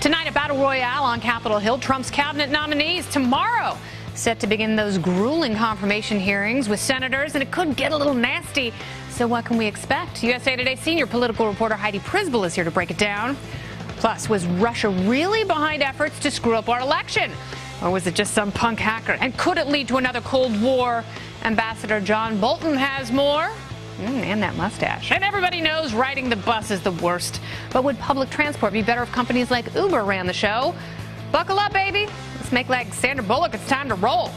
Tonight, a battle royale on Capitol Hill. Trump's cabinet nominees tomorrow set to begin those grueling confirmation hearings with senators, and it could get a little nasty. So what can we expect? USA Today senior political reporter Heidi Prisbilla is here to break it down. Plus, was Russia really behind efforts to screw up our election? Or was it just some punk hacker? And could it lead to another Cold War? Ambassador John Bolton has more. And that mustache. And everybody knows riding the bus is the worst. But would public transport be better if companies like Uber ran the show? Buckle up, baby. Let's make like Sandra Bullock. It's time to roll.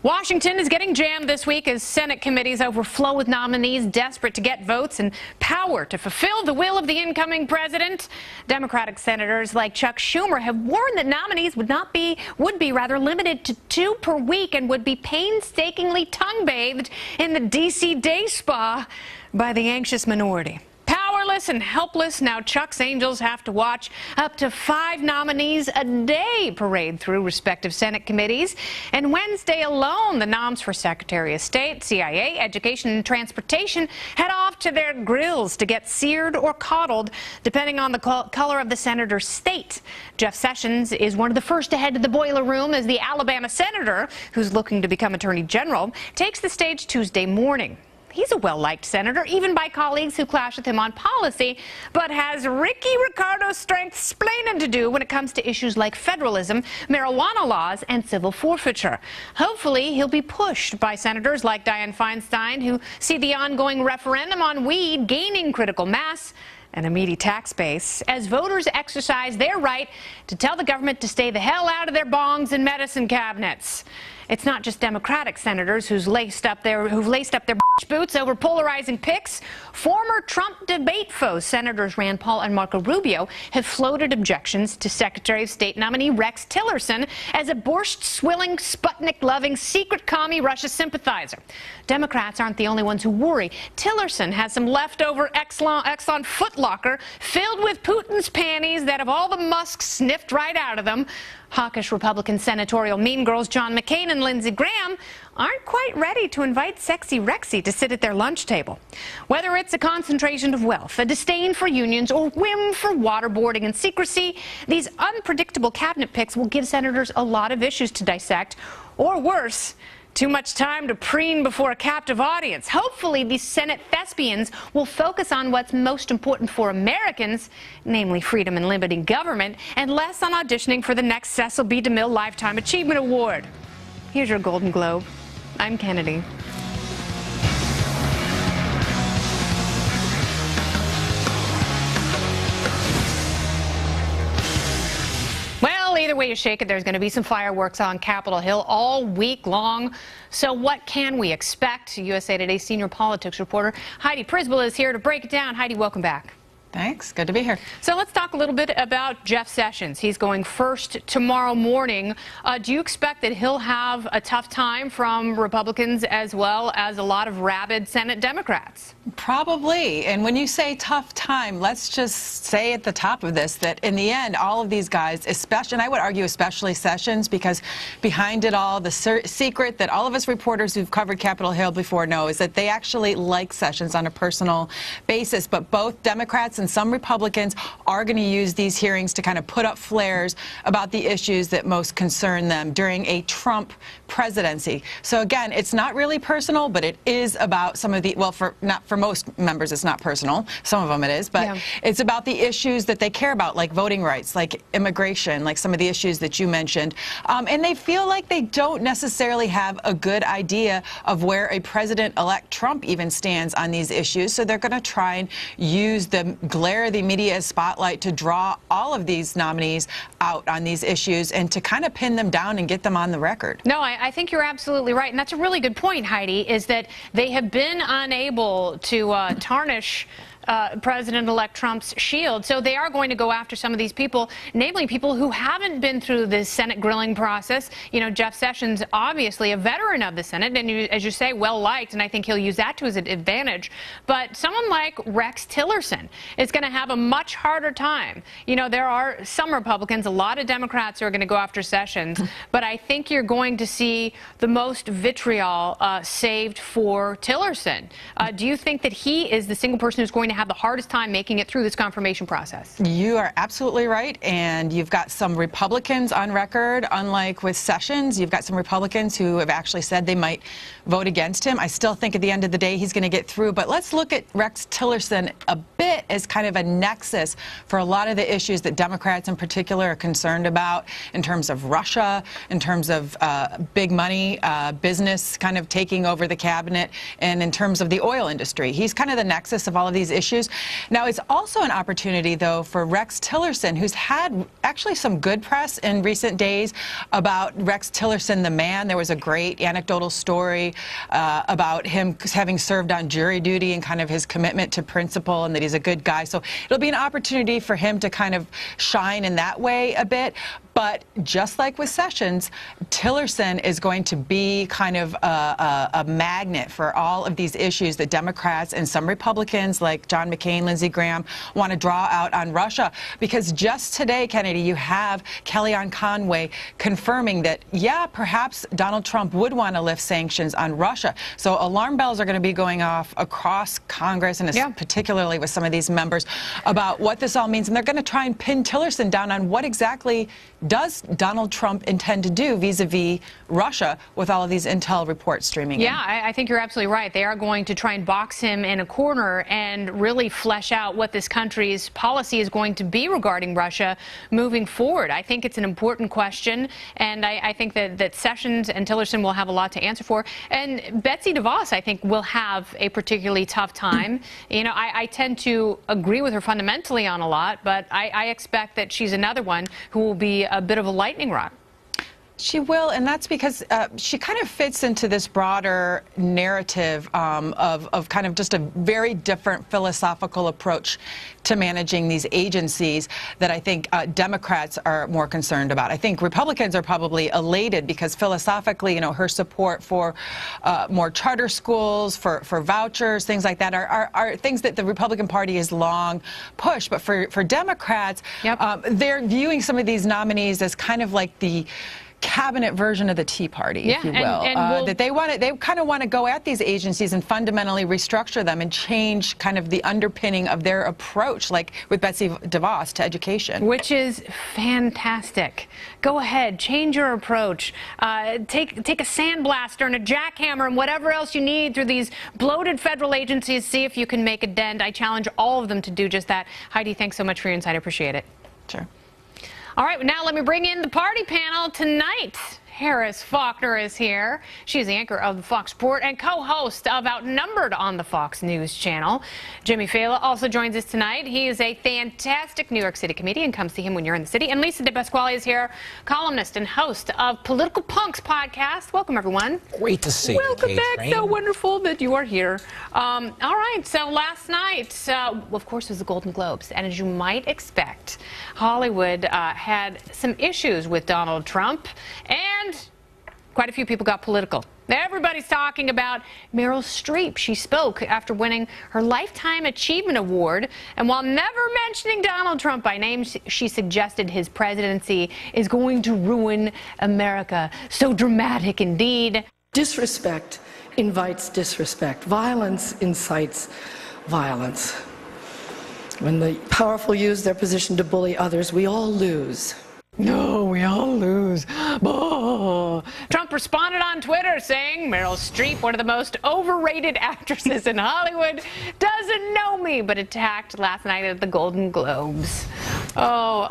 Washington is getting jammed this week as Senate committees overflow with nominees desperate to get votes and power to fulfill the will of the incoming president. Democratic senators like Chuck Schumer have warned that nominees would be rather limited to 2 per week and would be painstakingly tongue-bathed in the D.C. day spa by the anxious minority. Powerless and helpless, now Chuck's Angels have to watch up to 5 nominees a day parade through respective Senate committees. And Wednesday alone, the noms for Secretary of State, CIA, Education, and Transportation head off to their grills to get seared or coddled, depending on the color of the senator's state. Jeff Sessions is one of the first to head to the boiler room as the Alabama senator, who's looking to become Attorney General, takes the stage Tuesday morning. He's a well-liked senator, even by colleagues who clash with him on policy, but has Ricky Ricardo's strength splaining to do when it comes to issues like federalism, marijuana laws, and civil forfeiture. Hopefully, he'll be pushed by senators like Dianne Feinstein, who see the ongoing referendum on weed gaining critical mass and a meaty tax base as voters exercise their right to tell the government to stay the hell out of their bongs and medicine cabinets. It's not just Democratic senators who've laced up their boots over polarizing picks. Former Trump debate foes, Senators Rand Paul and Marco Rubio, have floated objections to Secretary of State nominee Rex Tillerson as a borscht-swilling, Sputnik-loving, secret commie Russia sympathizer. Democrats aren't the only ones who worry. Tillerson has some leftover Exxon footlocker filled with Putin's panties that have all the musk sniffed right out of them. Hawkish Republican senatorial mean girls John McCain and Lindsey Graham aren't quite ready to invite sexy Rexy to sit at their lunch table. Whether it's a concentration of wealth, a disdain for unions, or whim for waterboarding and secrecy, these unpredictable cabinet picks will give senators a lot of issues to dissect, or worse, too much time to preen before a captive audience. Hopefully, these Senate thespians will focus on what's most important for Americans, namely freedom and limiting government, and less on auditioning for the next Cecil B. DeMille Lifetime Achievement Award. Here's your Golden Globe. I'm Kennedy. Either way you shake it, there's going to be some fireworks on Capitol Hill all week long. So what can we expect? USA Today senior politics reporter Heidi Prisbilla is here to break it down. Heidi, welcome back. Thanks. Good to be here. So let's talk a little bit about Jeff Sessions. He's going first tomorrow morning. Do you expect that he'll have a tough time from Republicans as well as a lot of rabid Senate Democrats? Probably. And when you say tough time, let's just say at the top of this that in the end, all of these guys, especially, and I would argue especially Sessions, because behind it all, the secret that all of us reporters who've covered Capitol Hill before know is that they actually like Sessions on a personal basis. But both Democrats and some Republicans are going to use these hearings to kind of put up flares about the issues that most concern them during a Trump presidency. So again, it's not really personal, but it is about some of the, well, for most members, it's not personal. Some of them it is, but it's about the issues that they care about, like voting rights, like immigration, like some of the issues that you mentioned. And they feel like they don't necessarily have a good idea of where a President-elect Trump even stands on these issues. So they're going to try and use the glare of the media spotlight to draw all of these nominees out on these issues and to kind of pin them down and get them on the record. No, I think you're absolutely right. And that's a really good point, Heidi, is that they have been unable to tarnish President-elect Trump's shield. So they are going to go after some of these people, namely people who haven't been through this Senate grilling process. You know, Jeff Sessions, obviously a veteran of the Senate, and as you say, well-liked, and I think he'll use that to his advantage. But someone like Rex Tillerson is going to have a much harder time. You know, there are some Republicans, a lot of Democrats who are going to go after Sessions, but I think you're going to see the most vitriol saved for Tillerson. Do you think that he is the single person who's going to to have the hardest time making it through this confirmation process. You are absolutely right, and you've got some Republicans on record, unlike with Sessions. You've got some Republicans who have actually said they might vote against him. I still think at the end of the day he's going to get through, but let's look at Rex Tillerson a bit as kind of a nexus for a lot of the issues that Democrats in particular are concerned about in terms of Russia, in terms of big money, business kind of taking over the cabinet, and in terms of the oil industry. He's kind of the nexus of all of these issues. Now, it's also an opportunity, though, for Rex Tillerson, who's had actually some good press in recent days about Rex Tillerson, the man. There was a great anecdotal story about him having served on jury duty and kind of his commitment to principle and that he's a good guy. So it'll be an opportunity for him to kind of shine in that way a bit. But just like with Sessions, Tillerson is going to be kind of a magnet for all of these issues that Democrats and some Republicans like John McCain, Lindsey Graham want to draw out on Russia. Because just today, Kennedy, you have Kellyanne Conway confirming that, yeah, perhaps Donald Trump would want to lift sanctions on Russia. So alarm bells are going to be going off across Congress, and particularly with some of these members, about what this all means. And they're going to try and pin Tillerson down on what exactly does Donald Trump intend to do vis-a-vis Russia with all of these intel reports streaming in? Yeah, I think you're absolutely right. They are going to try and box him in a corner and really flesh out what this country's policy is going to be regarding Russia moving forward. I think it's an important question, and I think that Sessions and Tillerson will have a lot to answer for. And Betsy DeVos, I think, will have a particularly tough time. You know, I tend to agree with her fundamentally on a lot, but I expect that she's another one who will be a bit of a lightning rod. She will, and that's because she kind of fits into this broader narrative of kind of just a very different philosophical approach to managing these agencies that I think Democrats are more concerned about. I think Republicans are probably elated because philosophically, you know, her support for more charter schools, for vouchers, things like that are things that the Republican Party has long pushed. But for Democrats, they're viewing some of these nominees as kind of like the cabinet version of the Tea Party, if you will, that they kind of want to go at these agencies and fundamentally restructure them and change kind of the underpinning of their approach, like with Betsy DeVos to education. Which is fantastic. Go ahead, change your approach. Take a sandblaster and a jackhammer and whatever else you need through these bloated federal agencies. See if you can make a dent. I challenge all of them to do just that. Heidi, thanks so much for your insight. I appreciate it. Sure. All right, now let me bring in the party panel tonight. Harris Faulkner is here. She's the anchor of the Fox Sport and co-host of Outnumbered on the Fox News Channel. Jimmy Fallon also joins us tonight. He is a fantastic New York City comedian. Come see him when you're in the city. And Lisa DePasquale is here, columnist and host of Political Punks podcast. Welcome, everyone. Great to see you. Welcome back. So wonderful that you are here. All right, so last night, of course, was the Golden Globes. And as you might expect, Hollywood had some issues with Donald Trump, and quite a few people got political. Everybody's talking about Meryl Streep. She spoke after winning her Lifetime Achievement Award, and while never mentioning Donald Trump by name, she suggested his presidency is going to ruin America. So dramatic indeed. Disrespect invites disrespect. Violence incites violence. When the powerful use their position to bully others, we all lose. No, we all lose. Oh. Trump responded on Twitter saying, Meryl Streep, one of the most overrated actresses in Hollywood, doesn't know me, but attacked last night at the Golden Globes. Oh,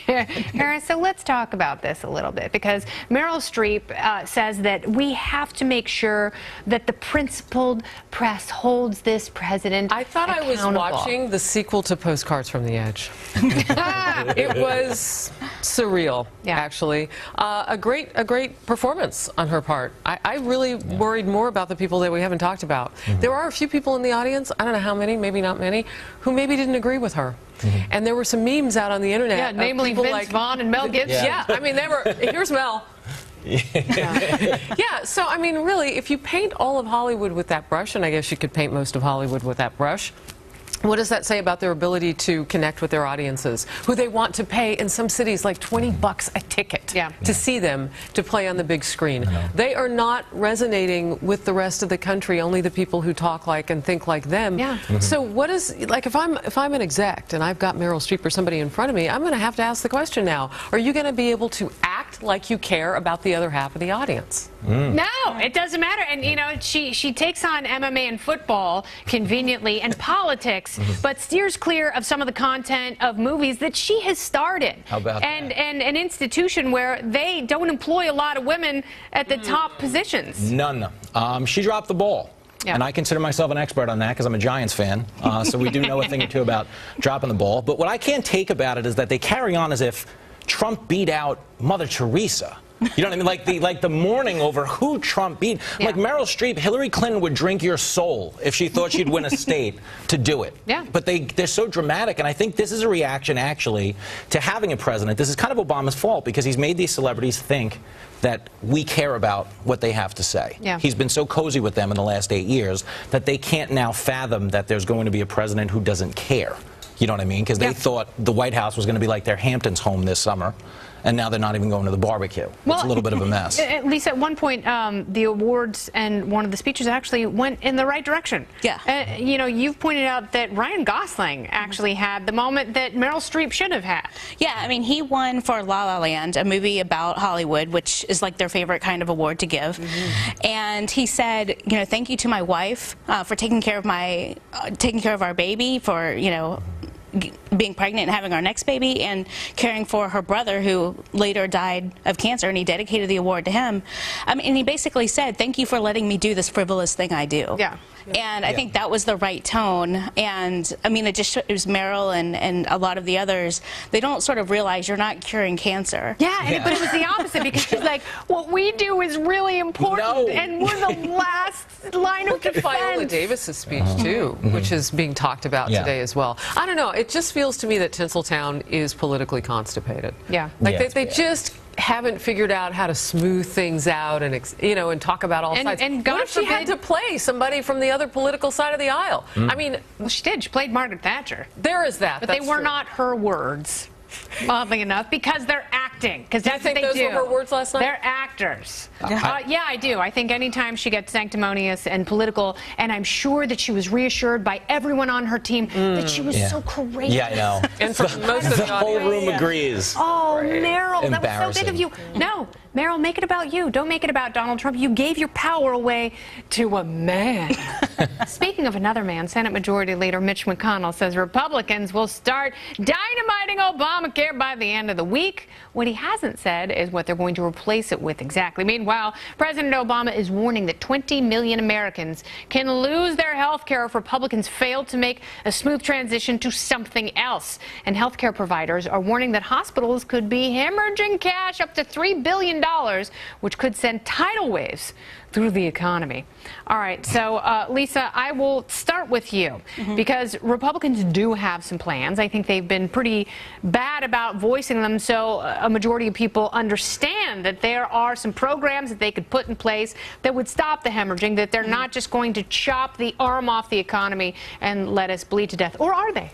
Harris, so let's talk about this a little bit, because Meryl Streep says that we have to make sure that the principled press holds this president I thought accountable. I was watching the sequel to Postcards from the Edge. It was surreal, actually. A great performance on her part. I really worried more about the people that we haven't talked about. There are a few people in the audience, I don't know how many, maybe not many, who maybe didn't agree with her. And there were some memes out on the internet. Yeah, namely Vince like Vaughn and Mel Gibson. Yeah, I mean, they were, here's Mel. Yeah, so I mean, really, if you paint all of Hollywood with that brush, and I guess you could paint most of Hollywood with that brush, What does that say about their ability to connect with their audiences, who they want to pay in some cities like $20 a ticket to see them to play on the big screen? They are not resonating with the rest of the country, only the people who talk like and think like them. So what is, like, if I'm an exec and I've got Meryl Streep or somebody in front of me, I'm going to have to ask the question now, are you going to be able to act like you care about the other half of the audience? No, it doesn't matter. And, you know, she takes on MMA and football conveniently and politics, but steers clear of some of the content of movies that she has started. How about and that? And an institution where they don't employ a lot of women at the top positions. None. She dropped the ball. And I consider myself an expert on that because I'm a Giants fan. So we do know a thing or two about dropping the ball. But what I can't take about it is that they carry on as if Trump beat out Mother Teresa. You know what I mean? Like the mourning over who Trump beat. Like Meryl Streep, Hillary Clinton would drink your soul if she thought she'd win a state to do it. But they're so dramatic, and I think this is a reaction, actually, to having a president. This is kind of Obama's fault because he's made these celebrities think that we care about what they have to say. He's been so cozy with them in the last 8 years that they can't now fathom that there's going to be a president who doesn't care. You know what I mean? Because they thought the White House was going to be like their Hamptons home this summer. And now they're not even going to the barbecue. It's a little bit of a mess. At least at one point, the awards and one of the speeches actually went in the right direction. You know, you've pointed out that Ryan Gosling actually had the moment that Meryl Streep should have had. I mean, he won for La La Land, a movie about Hollywood, which is like their favorite kind of award to give. And he said, you know, thank you to my wife for taking care of our baby, for, you know, being pregnant and having our next baby, and caring for her brother who later died of cancer, and he dedicated the award to him. And he basically said, thank you for letting me do this frivolous thing I do. And I think that was the right tone. And I mean, it just shows Meryl and a lot of the others, they don't sort of realize you're not curing cancer. But it was the opposite, because she's like, what we do is really important, and we're the last line of defense. Viola Davis's speech, too, which is being talked about today as well. I don't know. It just feels to me that Tinseltown is politically constipated. Like they just haven't figured out how to smooth things out and, you know, and talk about all sides. And God what if she had to play somebody from the other political side of the aisle? I mean, well, she did. She played Margaret Thatcher. There is that. But they were not her words, oddly enough, because they're acting. Because that's what they do. Do you think those were her words last night? They're actors. Yeah, I do. I think anytime she gets sanctimonious and political, and I'm sure that she was reassured by everyone on her team that she was so courageous. Yeah, I know. And for most of the whole room agrees. Oh, Meryl, that was so big of you. No, Meryl, make it about you. Don't make it about Donald Trump. You gave your power away to a man. Speaking of another man, Senate Majority Leader Mitch McConnell says Republicans will start dynamiting Obamacare by the end of the week. What he hasn't said is what they're going to replace it with exactly. Meanwhile, President Obama is warning that 20 million Americans can lose their health care if Republicans fail to make a smooth transition to something else. And health care providers are warning that hospitals could be hemorrhaging cash up to $3 billion, which could send tidal waves through the economy. All right, so Lisa, I will start with you because Republicans do have some plans. I think they've been pretty bad about voicing them, so a majority of people understand that there are some programs that they could put in place that would stop the hemorrhaging, that they're not just going to chop the arm off the economy and let us bleed to death. Or are they?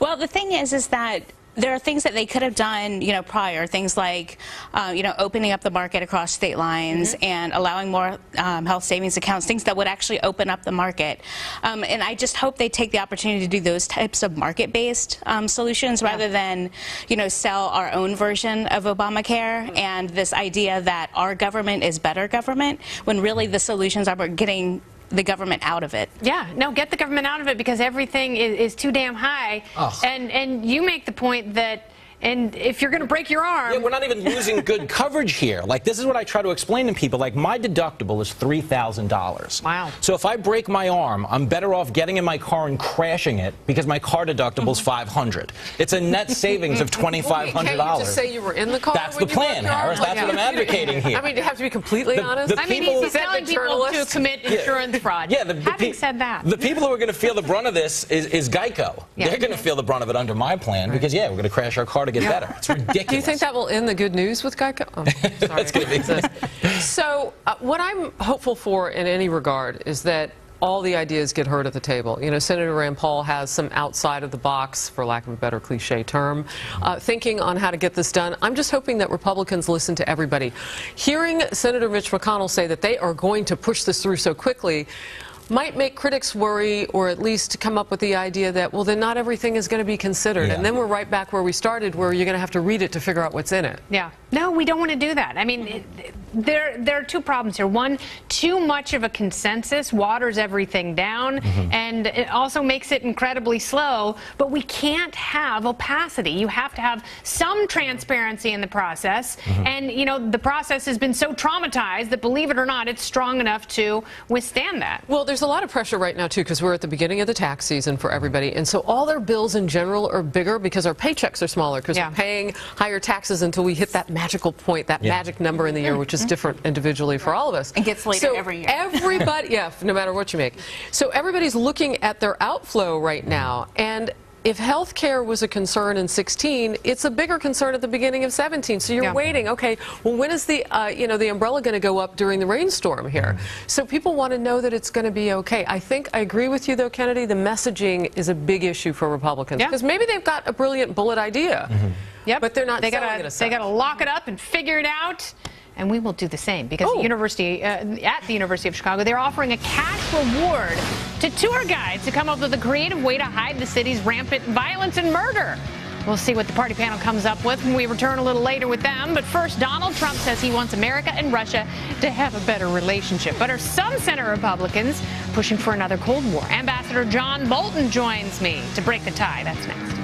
Well, the thing is that there are things that they could have done, you know, prior. Things like, you know, opening up the market across state lines and allowing more health savings accounts, things that would actually open up the market. And I just hope they take the opportunity to do those types of market-based solutions rather than, you know, sell our own version of Obamacare and this idea that our government is better government, when really the solutions are getting the government out of it. Yeah, no, get the government out of it because everything is too damn high. And you make the point that, and if you're going to break your arm... Yeah, we're not even losing good coverage here. Like, this is what I try to explain to people. Like, my deductible is $3,000. Wow. So if I break my arm, I'm better off getting in my car and crashing it because my car deductible is $500. It's a net savings of $2,500. Can't you just say you were in the car? That's the plan, Harris. That's what I'm advocating here. I mean, you have to be completely honest. I mean, he's telling people to commit insurance fraud. Yeah, having said that, the people who are going to feel the brunt of this is GEICO. They're going to feel the brunt of it under my plan because, yeah, we're going to crash our car to get better. It's ridiculous. Do you think that will end the good news with GEICO? Oh, sorry. That's going to be So what I'm hopeful for in any regard is that all the ideas get heard at the table. You know, Senator Rand Paul has some outside of the box, for lack of a better cliche term, thinking on how to get this done. I'm just hoping that Republicans listen to everybody. Hearing Senator Mitch McConnell say that they are going to push this through so quickly might make critics worry, or at least come up with the idea that, well, then not everything is going to be considered. Yeah. And then we're right back where we started, where you're going to have to read it to figure out what's in it. Yeah. No, we don't want to do that. I mean, there are two problems here. One, too much of a consensus waters everything down, and it also makes it incredibly slow. But we can't have opacity. You have to have some transparency in the process. And, you know, the process has been so traumatized that, believe it or not, it's strong enough to withstand that. Well, there's a lot of pressure right now, too, because we're at the beginning of the tax season for everybody. And so all their bills in general are bigger because our paychecks are smaller, because we're paying higher taxes until we hit that magical point, that magic number in the year, which is different individually for all of us. It gets later every year. Everybody, no matter what you make. So everybody's looking at their outflow right now. And if health care was a concern in 16, it's a bigger concern at the beginning of 17. So you're waiting, okay, well, when is the, the umbrella going to go up during the rainstorm here? So people want to know that it's going to be okay. I agree with you, though, Kennedy, the messaging is a big issue for Republicans. Because maybe they've got a brilliant bullet idea, but they're not selling it. They got to lock it up and figure it out. And we will do the same, because the university, at the University of Chicago, they're offering a cash reward to tour guides to come up with a creative way to hide the city's rampant violence and murder. We'll see what the party panel comes up with when we return a little later with them. But first, Donald Trump says he wants America and Russia to have a better relationship. But are some Senate Republicans pushing for another Cold War? Ambassador John Bolton joins me to break the tie. That's next.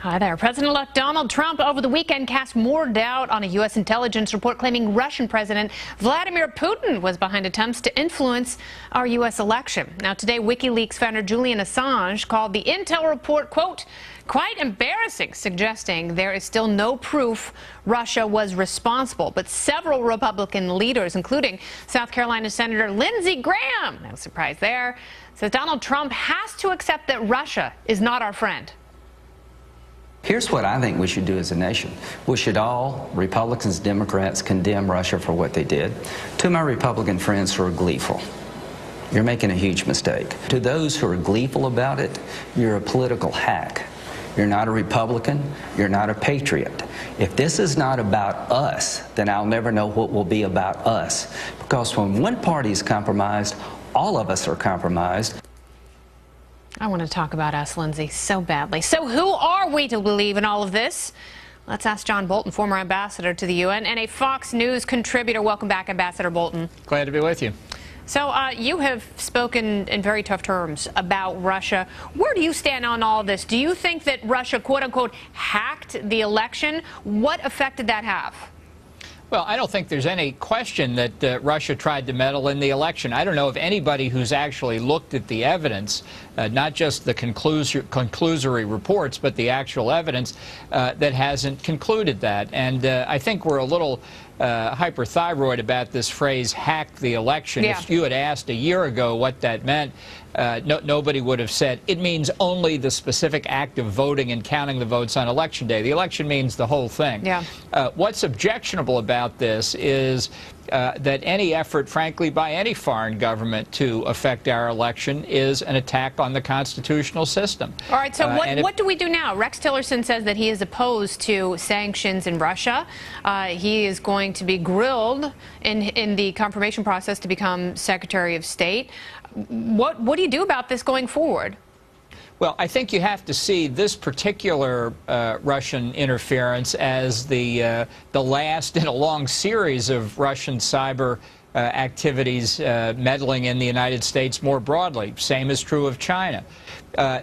Hi there. President-elect Donald Trump over the weekend cast more doubt on a U.S. intelligence report claiming Russian President Vladimir Putin was behind attempts to influence our U.S. election. Now, today, WikiLeaks founder Julian Assange called the intel report, quote, quite embarrassing, suggesting there is still no proof Russia was responsible. But several Republican leaders, including South Carolina Senator Lindsey Graham, no surprise there, says Donald Trump has to accept that Russia is not our friend. Here's what I think we should do as a nation. We should all, Republicans, Democrats, condemn Russia for what they did. To my Republican friends who are gleeful, you're making a huge mistake. To those who are gleeful about it, you're a political hack. You're not a Republican. You're not a patriot. If this is not about us, then I'll never know what will be about us. Because when one party is compromised, all of us are compromised. I want to talk about us, Lindsay, so badly. So who are we to believe in all of this? Let's ask John Bolton, former ambassador to the UN and a Fox News contributor. Welcome back, Ambassador Bolton. Glad to be with you. So you have spoken in very tough terms about Russia. Where do you stand on all this? Do you think that Russia, quote unquote, hacked the election? What effect did that have? Well, I don't think there's any question that Russia tried to meddle in the election. I don't know of anybody who's actually looked at the evidence, not just the conclusory reports, but the actual evidence that hasn't concluded that. And I think we're a little hyperthyroid about this phrase, hack the election. If you had asked a year ago what that meant, nobody would have said it means only the specific act of voting and counting the votes on Election Day. The election means the whole thing. What's objectionable about this is that any effort, frankly, by any foreign government to affect our election is an attack on the constitutional system. All right, so what do we do now? Rex Tillerson says that he is opposed to sanctions in Russia. He is going to be grilled in the confirmation process to become Secretary of State. What do you do about this going forward? Well, I think you have to see this particular Russian interference as the last in a long series of Russian cyber activities meddling in the United States more broadly. Same is true of China.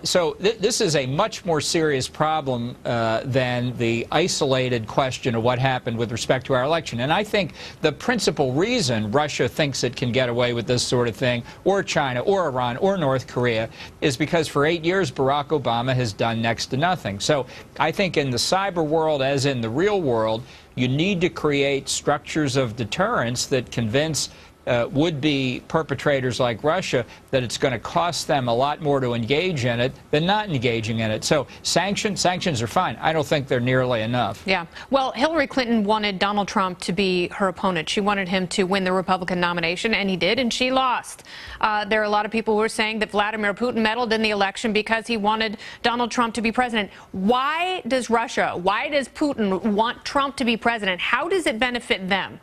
So this is a much more serious problem than the isolated question of what happened with respect to our election. And I think the principal reason Russia thinks it can get away with this sort of thing, or China, or Iran, or North Korea, is because for 8 years Barack Obama has done next to nothing. So I think in the cyber world, as in the real world, you need to create structures of deterrence that convince would-be perpetrators like Russia that it's going to cost them a lot more to engage in it than not engaging in it. So sanctions are fine. I don't think they're nearly enough. Yeah. Well, Hillary Clinton wanted Donald Trump to be her opponent. She wanted him to win the Republican nomination, and he did, and she lost. There are a lot of people who are saying that Vladimir Putin meddled in the election because he wanted Donald Trump to be president. Why does Putin want Trump to be president? How does it benefit them?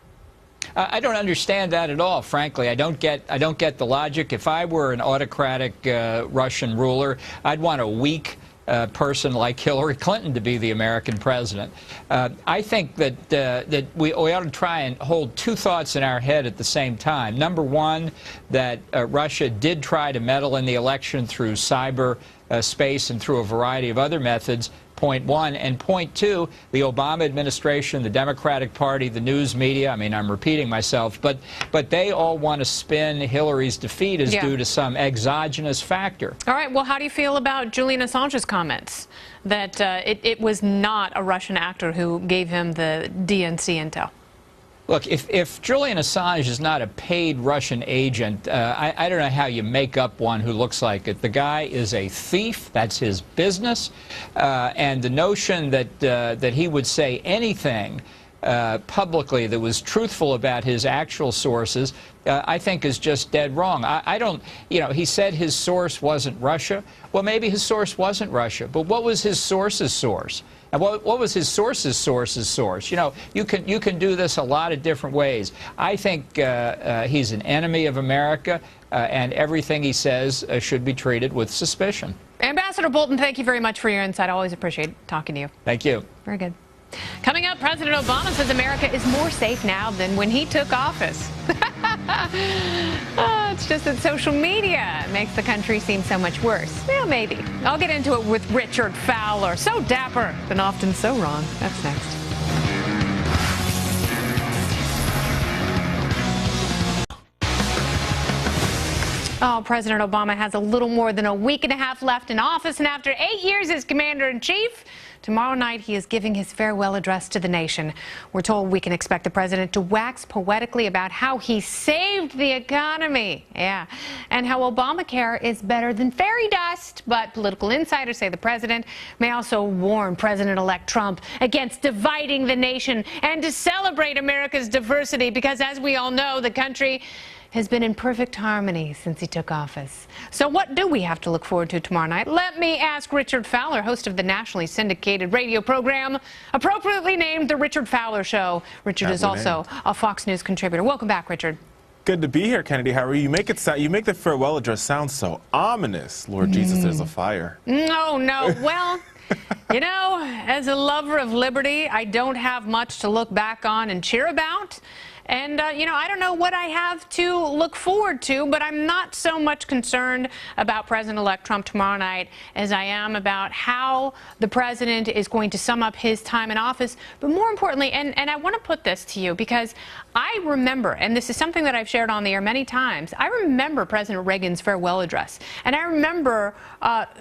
I don't understand that at all, frankly. I don't get the logic. If I were an autocratic Russian ruler, I'd want a weak person like Hillary Clinton to be the American president. I think that we ought to try and hold two thoughts in our head at the same time. Number one, that Russia did try to meddle in the election through cyber space and through a variety of other methods. Point one. And point two, the Obama administration, the Democratic Party, the news media, I mean, I'm repeating myself, but they all want to spin Hillary's defeat as due to some exogenous factor. All right. Well, how do you feel about Julian Assange's comments that it was not a Russian actor who gave him the DNC intel? Look, if Julian Assange is not a paid Russian agent, I don't know how you make up one who looks like it. The guy is a thief. That's his business. And the notion that he would say anything publicly that was truthful about his actual sources, I think is just dead wrong. I don't, he said his source wasn't Russia. Well, maybe his source wasn't Russia, but what was his source's source? And what was his source's source? You can do this a lot of different ways. I think he's an enemy of America, and everything he says should be treated with suspicion. Ambassador Bolton, thank you very much for your insight. I always appreciate talking to you. Thank you. Very good. Coming up, President Obama says America is more safe now than when he took office. It's just that social media makes the country seem so much worse. Well, maybe. I'll get into it with Richard Fowler. So dapper, but often so wrong. That's next. Oh, President Obama has a little more than a week and a half left in office, and after 8 years as commander-in-chief, tomorrow night he is giving his farewell address to the nation. We're told we can expect the president to wax poetically about how he saved the economy. Yeah, and how Obamacare is better than fairy dust. But political insiders say the president may also warn President-elect Trump against dividing the nation and to celebrate America's diversity, because as we all know, the country has been in perfect harmony since he took office. So what do we have to look forward to tomorrow night? Let me ask Richard Fowler, host of the nationally syndicated radio program appropriately named The Richard Fowler Show. Richard is also a Fox News contributor. Welcome back, Richard. Good to be here, Kennedy. How are you? You make the farewell address sound so ominous. Lord Jesus, there's a fire. No. Well, as a lover of liberty, I don't have much to look back on and cheer about. And, I don't know what I have to look forward to, but I'm not so much concerned about President-elect Trump tomorrow night as I am about how the president is going to sum up his time in office. But more importantly, and I want to put this to you because I remember, and this is something that I've shared on the air many times, I remember President Reagan's farewell address. And I remember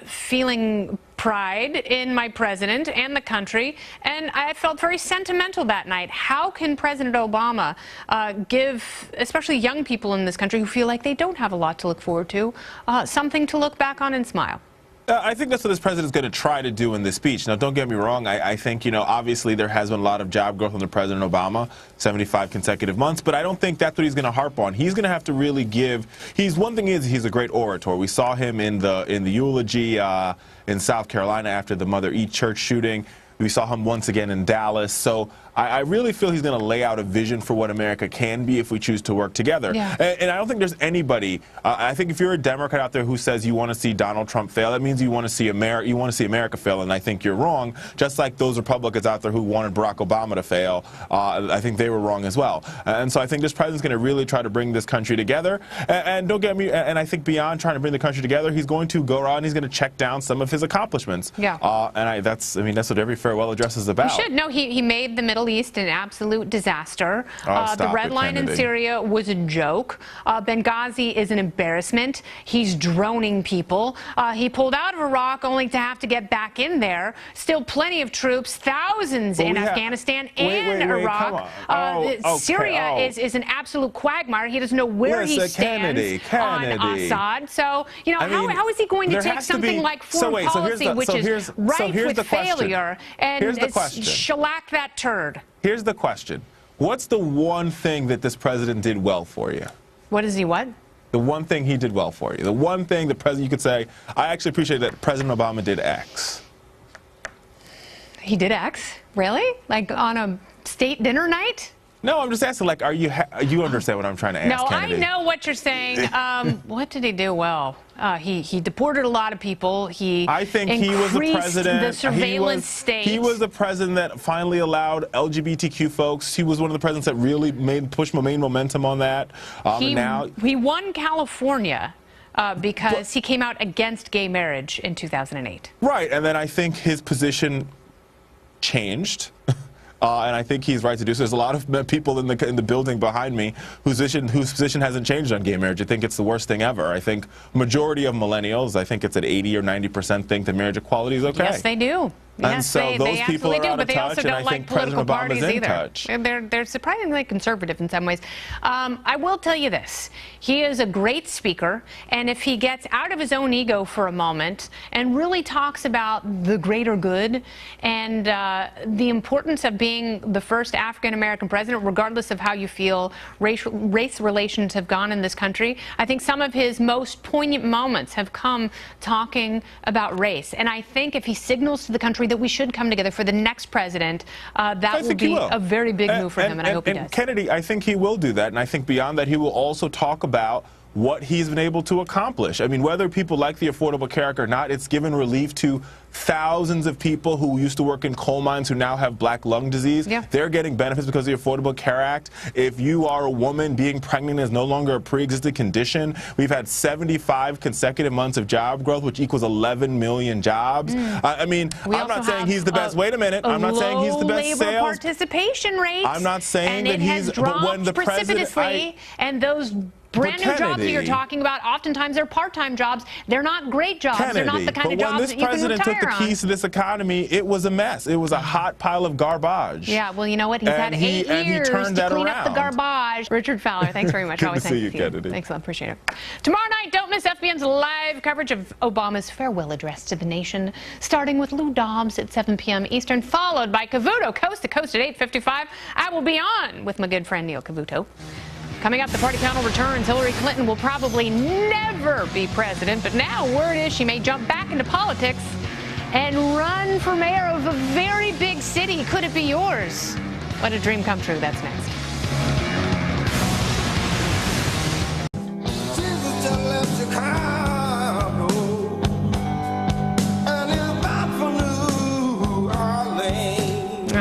feeling pride in my president and the country, and I felt very sentimental that night. How can President Obama give, especially young people in this country who feel like they don't have a lot to look forward to, something to look back on and smile? I think that's what this president is going to try to do in this speech. Now, don't get me wrong. I think, obviously there has been a lot of job growth under President Obama, 75 consecutive months, but I don't think that's what he's going to harp on. He's going to have to really one thing is he's a great orator. We saw him in the eulogy in South Carolina after the Mother East Church shooting. We saw him once again in Dallas. So I really feel he's going to lay out a vision for what America can be if we choose to work together. Yeah. And I don't think there's anybody. I think if you're a Democrat out there who says you want to see Donald Trump fail, that means you want to see America fail, and I think you're wrong. Just like those Republicans out there who wanted Barack Obama to fail, I think they were wrong as well. And so I think this president's going to really try to bring this country together. And don't get me. And I think beyond trying to bring the country together, he's going to go around. He's going to check down some of his accomplishments. Yeah. And that's what every farewell address is about. He should. No, he made the middle Middle East an absolute disaster. The red line in Kennedy. Syria was a joke. Benghazi is an embarrassment. He's droning people. He pulled out of Iraq only to have to get back in there. Still plenty of troops, thousands in Afghanistan and Iraq. Syria is an absolute quagmire. He doesn't know where he stands on Assad. So, you know, how is he going to take something like foreign policy, which is rife with failure, and shellac that turd? Here's the question. What's the one thing that this president did well for you? What is he what? The one thing he did well for you. The one thing the president, you could say, I actually appreciate that President Obama did X. He did X? Really? Like on a state dinner night? No, I'm just asking, like, you understand what I'm trying to ask, No, Kennedy? I know what you're saying. What did he do well? He deported a lot of people. I think he was the president. The surveillance state. He was the president that finally allowed LGBTQ folks. He was one of the presidents that really pushed momentum on that. He won California because he came out against gay marriage in 2008. Right, and then I think his position changed. And I think he's right to do so. There's a lot of people in the building behind me whose position hasn't changed on gay marriage. I think it's the worst thing ever. I think majority of millennials, I think it's at 80 or 90% think that marriage equality is okay. Yes, they do. And so those people are out of touch, and I think President Obama's in touch. They're surprisingly conservative in some ways. I will tell you this. He is a great speaker, and if he gets out of his own ego for a moment and really talks about the greater good and the importance of being the first African-American president, regardless of how you feel race relations have gone in this country, I think some of his most poignant moments have come talking about race. And I think if he signals to the country that we should come together for the next president, that will be a very big move for him, and I hope he does. Kennedy, I think he will do that, and I think beyond that, he will also talk about what he's been able to accomplish. I mean, whether people like the Affordable Care Act or not, it's given relief to thousands of people who used to work in coal mines who now have black lung disease. Yeah. They're getting benefits because of the Affordable Care Act. If you are a woman, being pregnant is no longer a pre-existing condition. We've had 75 consecutive months of job growth, which equals 11 million jobs. I mean, I'm not saying he's the best. Wait a minute. I'm not saying he's the best labor participation rate. I'm not saying that he's. But when the precipitously, and those brand new jobs that you're talking about, oftentimes they're part-time jobs. They're not great jobs. Kennedy, they're not the kind of jobs that you can retire on. when this president took the keys to this economy, it was a mess. It was a hot pile of garbage. Yeah, well, you know what? He's had 8 years to clean up the garbage. Richard Fowler, thanks very much. Good Always to see thanks you, Kennedy. Thanks a lot. Appreciate it. Tomorrow night, don't miss FBN's live coverage of Obama's farewell address to the nation, starting with Lou Dobbs at 7 p.m. Eastern, followed by Cavuto, coast to coast at 8:55. I will be on with my good friend Neil Cavuto. Coming up, the party panel returns. Hillary Clinton will probably never be president, but now word is she may jump back into politics and run for mayor of a very big city. Could it be yours? What a dream come true. That's next.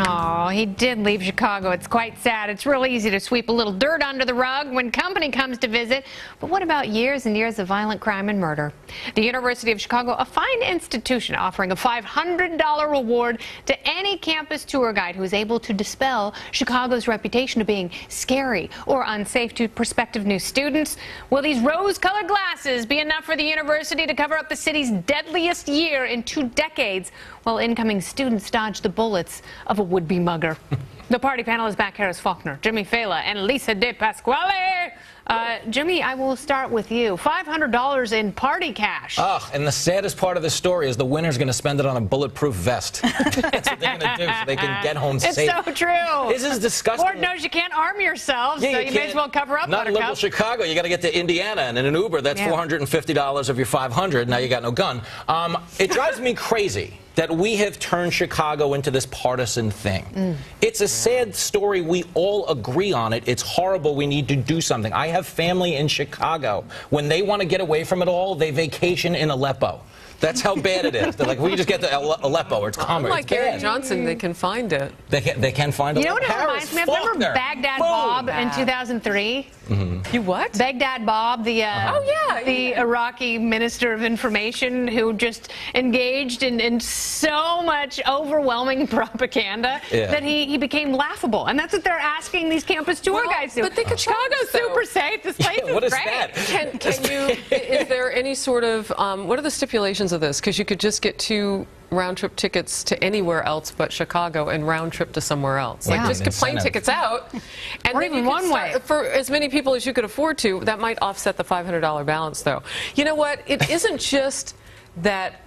Oh, he did leave Chicago. It's quite sad. It's real easy to sweep a little dirt under the rug when company comes to visit. But what about years and years of violent crime and murder? The University of Chicago, a fine institution, offering a $500 reward to any campus tour guide who is able to dispel Chicago's reputation of being scary or unsafe to prospective new students. Will these rose-colored glasses be enough for the university to cover up the city's deadliest year in 2 decades while incoming students dodge the bullets of a would-be mugger? The party panel is back. Harris Faulkner, Jimmy Fela, and Lisa De Pasquale. Jimmy, I will start with you. $500 in party cash. And the saddest part of this story is the winner's going to spend it on a bulletproof vest. That's what they're going to do so they can get home safe. It's so true. This is disgusting. Lord knows you can't arm yourself, so you may as well cover up. Not in liberal Chicago. You got to get to Indiana, and in an Uber, that's $450 of your $500. Now you got no gun. It drives me crazy that we have turned Chicago into this partisan thing. It's a sad story. We all agree on it. It's horrible. We need to do something. I have family in Chicago. When they want to get away from it all, they vacation in Aleppo. That's how bad it is. They're like, we can just get to Aleppo, or it's calmer. Like Gary Johnson, they can find it. They can find it. You know what it reminds me of? Remember Baghdad Bob in 2003? You what? Baghdad Bob, the Iraqi minister of information who just engaged in so much overwhelming propaganda that he became laughable. And that's what they're asking these campus tour guys to do. But they could Chicago's super safe. This place is what is great. that? Can you, is there any sort of, what are the stipulations of this? Because you could just get 2 round-trip tickets to anywhere else but Chicago and round-trip to somewhere else. Like, just get plane tickets out. And or then even one way. For as many people as you could afford to. That might offset the $500 balance, though. You know what? It isn't just that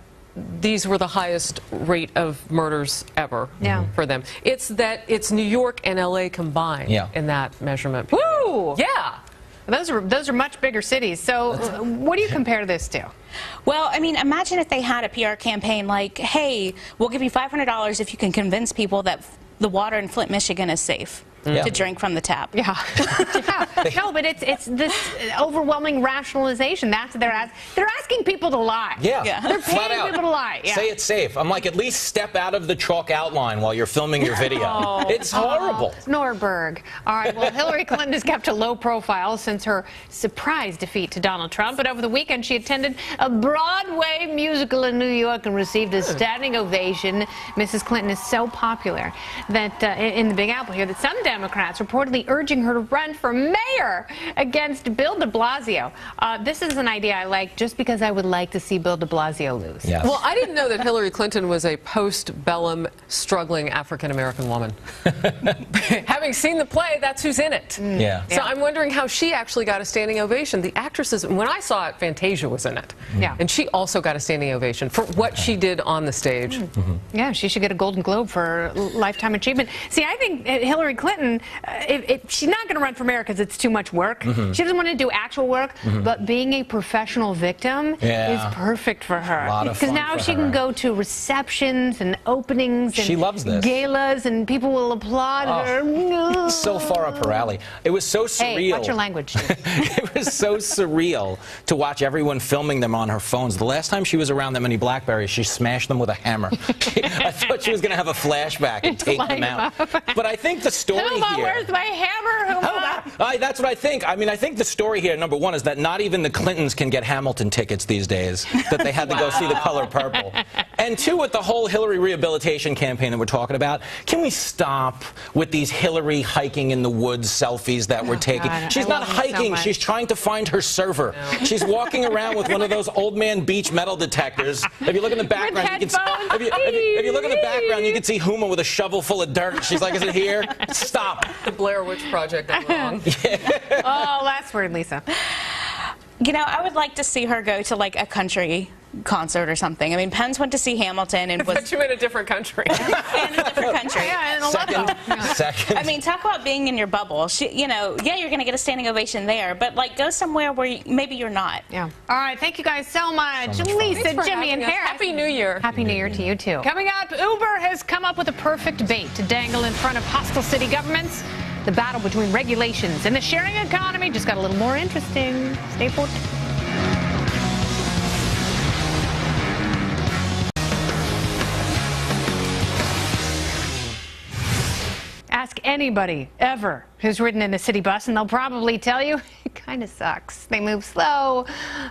these were the highest rate of murders ever for them. It's that it's New York and L.A. combined in that measurement. Woo! Yeah. Those are much bigger cities. So what do you compare this to? Well, I mean, imagine if they had a PR campaign like, hey, we'll give you $500 if you can convince people that the water in Flint, Michigan is safe to drink from the tap. Yeah. No, but it's this overwhelming rationalization. That's what they're asking. They're asking people to lie. Yeah. They're paying people to lie. Yeah. Say it's safe. I'm like, at least step out of the chalk outline while you're filming your video. It's horrible. Norberg. All right, well, Hillary Clinton has kept a low profile since her surprise defeat to Donald Trump, but over the weekend she attended a Broadway musical in New York and received a standing ovation. Mrs. Clinton is so popular that in the Big Apple here that some Democrats reportedly urging her to run for mayor against Bill de Blasio. This is an idea I like just because I would like to see Bill de Blasio lose. Yes. Well, I didn't know that Hillary Clinton was a post-bellum struggling African-American woman. Having seen the play, that's who's in it. So I'm wondering how she actually got a standing ovation. The actresses, when I saw it, Fantasia was in it. And she also got a standing ovation for what she did on the stage. Yeah, she should get a Golden Globe for Lifetime Achievement. See, I think Hillary Clinton, she's not going to run for mayor because it's too much work. She doesn't want to do actual work, but being a professional victim is perfect for her. Because now she can go to receptions and openings and she loves this. galas, and people will applaud her. So far up her alley. It was so surreal. Hey, watch your language. It was so surreal to watch everyone filming them on her phones. The last time she was around that many Blackberries, she smashed them with a hammer. I thought she was going to have a flashback and take them out. But I think the story Huma, here... where's my hammer, Huma? That's what I think. I mean, I think the story here, number one, is that not even the Clintons can get Hamilton tickets these days, that they had to go see The Color Purple. And two, with the whole Hillary rehabilitation campaign that we're talking about, can we stop with these Hillary hiking in the woods selfies that we're taking? God, She's not hiking. She's trying to find her server. She's walking around with one of those old man beach metal detectors. If you look in the background, you can if you look in the background, you can see Huma with a shovel full of dirt. She's like, is it here? Stop. The Blair Witch Project gone wrong. Oh, last word, Lisa. You know, I would like to see her go to like a country concert or something. I mean, Pence went to see Hamilton and was you in a different country. in a different country. Yeah, in Aleppo. Second. I mean, talk about being in your bubble. You know, yeah, you're going to get a standing ovation there, but like go somewhere where maybe you're not. Yeah. All right. Thank you guys so much. Lisa, Jimmy, and Harris. Happy New Year. Happy New Year to you, too. Coming up, Uber has come up with a perfect bait to dangle in front of hostile city governments. The battle between regulations and the sharing economy just got a little more interesting. Stay put. Ask anybody ever who's ridden in a city bus, and they'll probably tell you it kind of sucks. They move slow,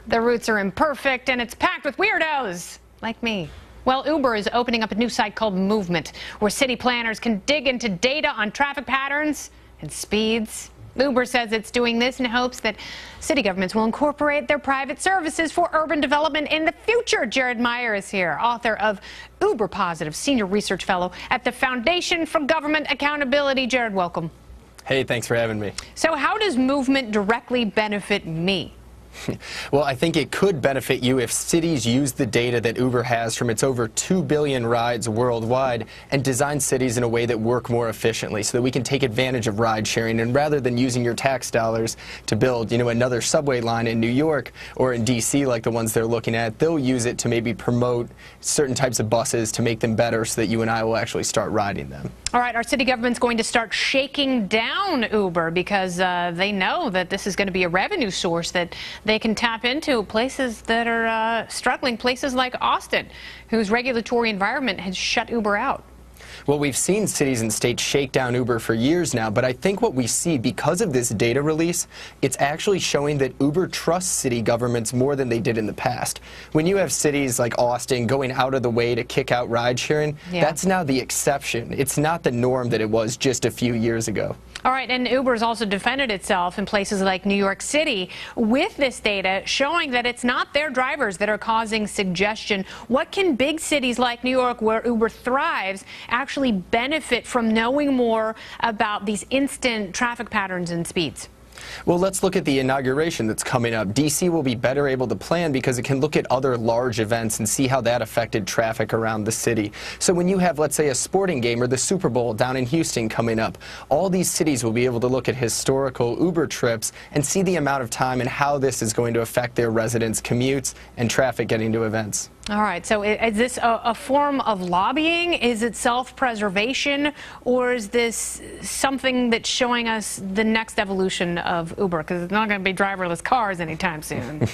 the routes are imperfect, and it's packed with weirdos like me. Well, Uber is opening up a new site called Movement, where city planners can dig into data on traffic patterns and speeds. Uber says it's doing this in hopes that city governments will incorporate their private services for urban development in the future. Jared Meyer is here, author of Uber Positive, senior research fellow at the Foundation for Government Accountability. Jared, welcome. Hey, thanks for having me. So how does Movement directly benefit me? Well, I think it could benefit you if cities use the data that Uber has from its over 2 billion rides worldwide and design cities in a way that work more efficiently so that we can take advantage of ride sharing. And rather than using your tax dollars to build, another subway line in New York or in D.C. like the ones they're looking at, they'll use it to maybe promote certain types of buses to make them better so that you and I will actually start riding them. All right, our city government's going to start shaking down Uber because they know that this is going to be a revenue source that they can tap into. Places that are struggling, places like Austin, whose regulatory environment has shut Uber out. Well, we've seen cities and states shake down Uber for years now, but I think what we see because of this data release, it's actually showing that Uber trusts city governments more than they did in the past. When you have cities like Austin going out of the way to kick out ride-sharing, that's now the exception. It's not the norm that it was just a few years ago. All right, and Uber's also defended itself in places like New York City with this data showing that it's not their drivers that are causing suggestion. What can big cities like New York, where Uber thrives, actually benefit from knowing more about these instant traffic patterns and speeds? Well, let's look at the inauguration that's coming up. D.C. will be better able to plan because it can look at other large events and see how that affected traffic around the city. So when you have, let's say, a sporting game or the Super Bowl down in Houston coming up, all these cities will be able to look at historical Uber trips and see the amount of time and how this is going to affect their residents' commutes and traffic getting to events. All right, so is this a form of lobbying? Is it self-preservation? Or is this something that's showing us the next evolution of Uber? Because it's not going to be driverless cars anytime soon.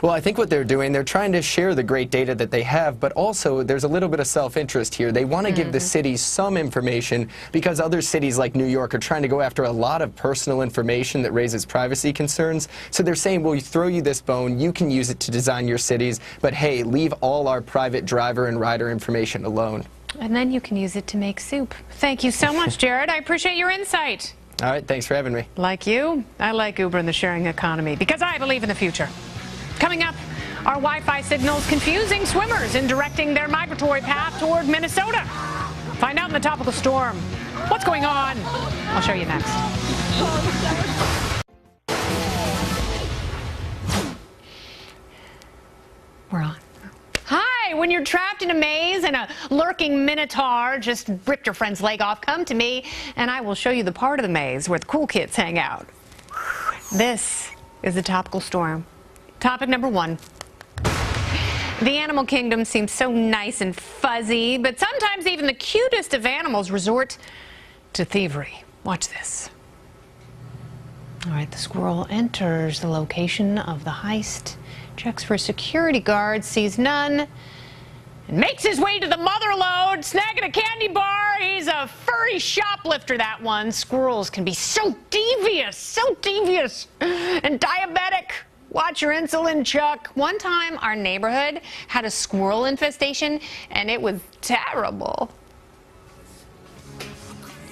Well, I think what they're doing, they're trying to share the great data that they have, but also there's a little bit of self-interest here. They want to give the cities some information because other cities like New York are trying to go after a lot of personal information that raises privacy concerns. So they're saying, well, we throw you this bone, you can use it to design your cities, but hey, leave all our private driver and rider information alone. And then you can use it to make soup. Thank you so much, Jared. I appreciate your insight. All right, thanks for having me. Like you, I like Uber and the sharing economy because I believe in the future. Coming up, are Wi-Fi signals confusing swimmers in directing their migratory path toward Minnesota? Find out in the tropical storm. What's going on? I'll show you next. We're on. Hi, when you're trapped in a maze and a lurking minotaur just ripped your friend's leg off, come to me and I will show you the part of the maze where the cool kids hang out. This is the tropical storm. Topic number 1. The animal kingdom seems so nice and fuzzy, but sometimes even the cutest of animals resort to thievery. Watch this. All right, the squirrel enters the location of the heist, checks for security guards, sees none, and makes his way to the mother lode, snagging a candy bar. He's a furry shoplifter, that one. Squirrels can be so devious and diabetic. Watch your insulin, Chuck. One time, our neighborhood had a squirrel infestation, and it was terrible.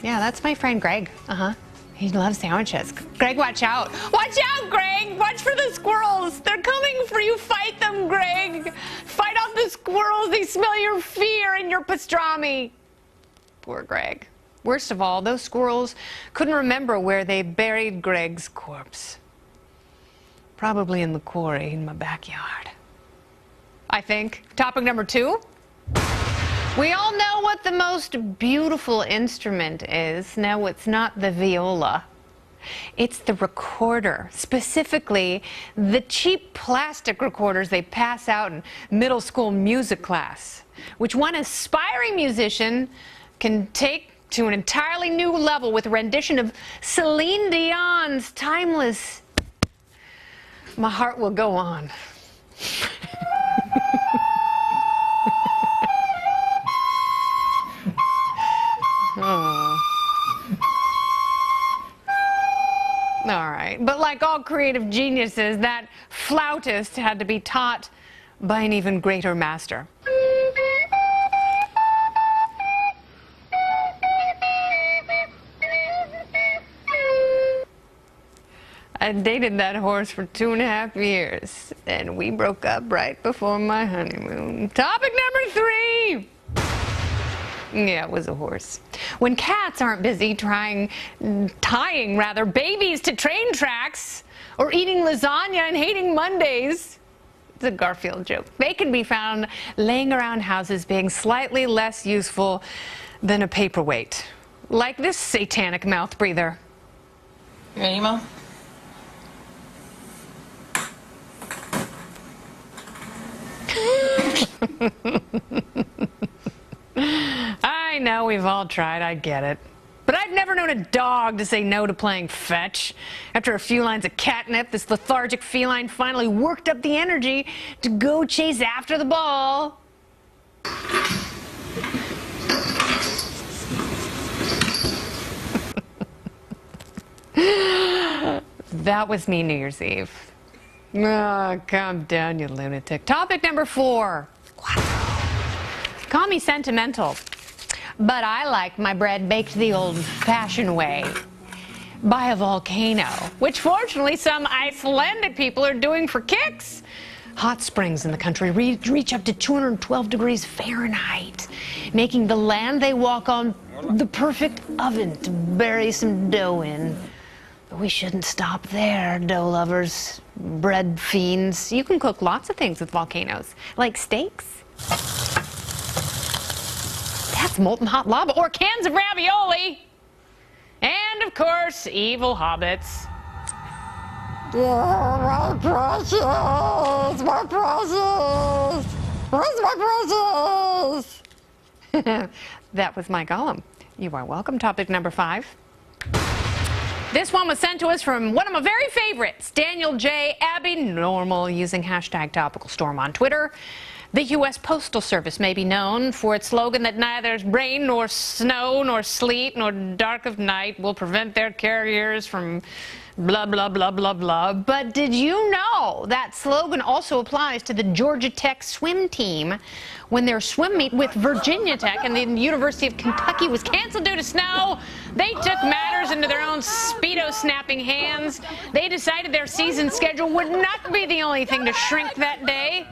Yeah, that's my friend Greg. He loves sandwiches. Greg, watch out. Watch out, Greg. Watch for the squirrels. They're coming for you. Fight them, Greg. Fight off the squirrels. They smell your fear and your pastrami. Poor Greg. Worst of all, those squirrels couldn't remember where they buried Greg's corpse. Probably in the quarry in my backyard, I think. Topic number 2. We all know what the most beautiful instrument is. No, it's not the viola. It's the recorder, specifically the cheap plastic recorders they pass out in middle school music class, which one aspiring musician can take to an entirely new level with a rendition of Celine Dion's timeless "My Heart Will Go On." All right, but like all creative geniuses, that flautist had to be taught by an even greater master. I dated that horse for 2.5 years, and we broke up right before my honeymoon. Topic number 3. Yeah, it was a horse. When cats aren't busy tying babies to train tracks, or eating lasagna and hating Mondays, it's a Garfield joke, they can be found laying around houses being slightly less useful than a paperweight. Like this satanic mouth breather. You ready, Mom? I know we've all tried, I get it. But I've never known a dog to say no to playing fetch. After a few lines of catnip, this lethargic feline finally worked up the energy to go chase after the ball. That was me New Year's Eve. Oh, calm down, you lunatic. Topic number 4. Call me sentimental, but I like my bread baked the old-fashioned way by a volcano, which fortunately some Icelandic people are doing for kicks. Hot springs in the country reach up to 212 degrees Fahrenheit, making the land they walk on the perfect oven to bury some dough in. But we shouldn't stop there, dough lovers, bread fiends. You can cook lots of things with volcanoes, like steaks. That's molten hot lava, or cans of ravioli. And, of course, evil hobbits. Oh, my precious! My precious! Where's my precious? That was my Gollum. You are welcome. Topic number 5. This one was sent to us from one of my very favorites, Daniel J. Abby Normal, using hashtag #TopicalStorm on Twitter. The U.S. Postal Service may be known for its slogan that neither rain nor snow nor sleet nor dark of night will prevent their carriers from blah, blah, blah, blah, blah. But did you know that slogan also applies to the Georgia Tech swim team? When their swim meet with Virginia Tech and the University of Kentucky was canceled due to snow, they took matters into their own Speedo-snapping hands. They decided their season schedule would not be the only thing to shrink that day.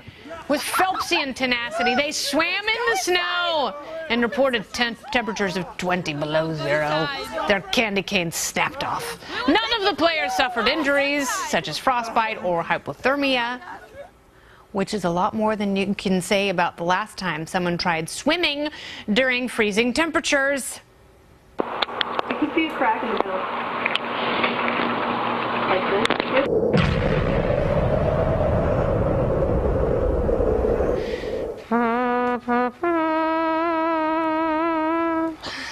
With Phelpsian tenacity, they swam in the snow and reported temperatures of 20 below zero. Their candy canes snapped off. None of the players suffered injuries, such as frostbite or hypothermia, which is a lot more than you can say about the last time someone tried swimming during freezing temperatures. I can see a crack in the middle. Like this.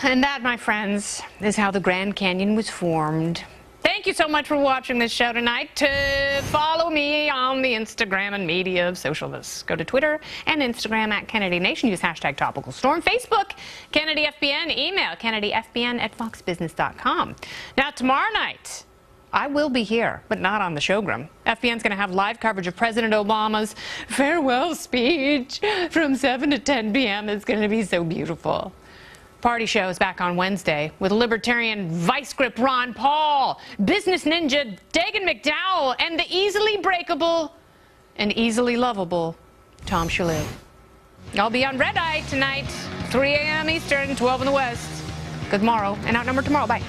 And that, my friends, is how the Grand Canyon was formed. Thank you so much for watching this show tonight. To follow me on the Instagram and media of socialists, go to Twitter and Instagram at Kennedy Nation. Use hashtag #TopicalStorm. Facebook, Kennedy FBN. Email kennedyfbn@foxbusiness.com. Now, tomorrow night, I will be here, but not on the showroom. FBN's going to have live coverage of President Obama's farewell speech from 7 to 10 p.m. It's going to be so beautiful. Party show is back on Wednesday with Libertarian Vice Grip Ron Paul, Business Ninja Dagan McDowell, and the easily breakable and easily lovable Tom Shalhoub. I'll be on Red Eye tonight, 3 a.m. Eastern, 12 in the West. Good morrow, and outnumbered tomorrow. Bye.